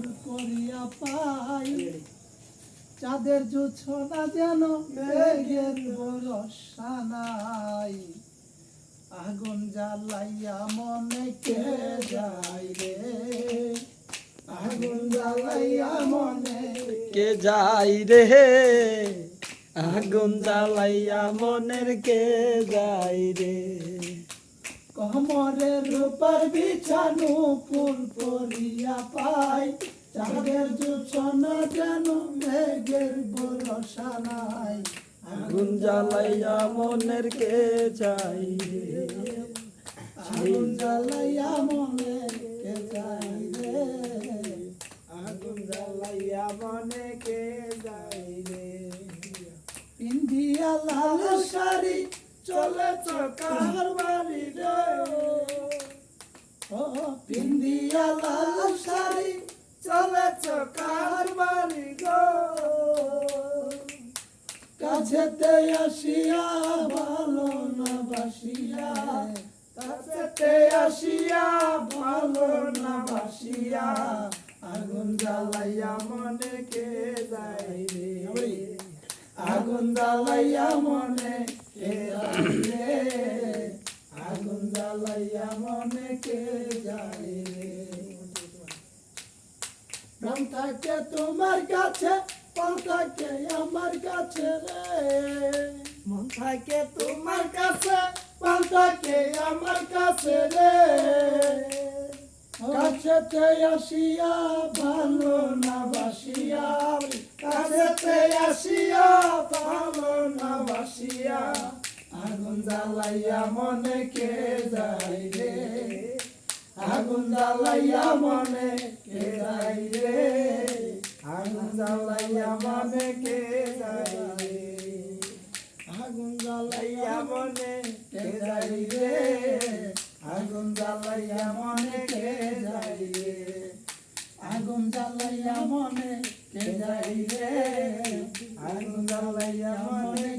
দূর করিয়া পাই চাঁদের জোছনা যেন মেঘের ভরসা নাই আগুন জ্বালাইয়া মনে কে যায় রে আগুন জ্বালাইয়া মনে কে যাই রে আগুন জ্বালাইয়া মনের কে যাই রে কমরের রূপার বিছানো ফুল করিয়া পাই চাঁদের জোছনা যেন মেঘের ভরসা নাই আগুন জ্বালাইয়া মনের কে যাই রে আগুন জ্বালাইয়া মনে কে যাই রে আগুন জ্বালাইয়া মনে কে যাই রে পিন্দিয়া লাল শাড়ি চলেছ কার বাড়ি রে ও পিন্দিয়া লাল শাড়ি চলেছ কার বাড়ি গো কাছেতে আসিয়া ভালো না বাসিয়া কাছেতে আসিয়া ভালো না বাসিয়া আগুন জ্বালাইয়া মনে কে যাই রে আগুন জ্বালাইয়া মনে কে যাই রে আগুন জ্বালাইয়া মনে কে যাই রে প্রাণ থাকে তোমার কাছে প্রাণ থাকে আমার কাছে রে মন থাকে তোমার কাছে প্রাণ থাকে আমার কাছে রে কাছেতে আসিয়া ভালো না বাসিয়া কাছেতে আসিয়া ভালো না বাসিয়া আগুন জ্বালাইয়া মনে কে যাই রে আগুন জ্বালাইয়া মনে কে যাই রে আগুন জ্বালাইয়া মনে কে যাই রে আগুন জ্বালাইয়া মনে কে যাই রে আগুন জ্বালাইয়া মনে কে যাই রে আগুন জ্বালাইয়া মনে কে যাই রে আগুন জ্বালাইয়া মনে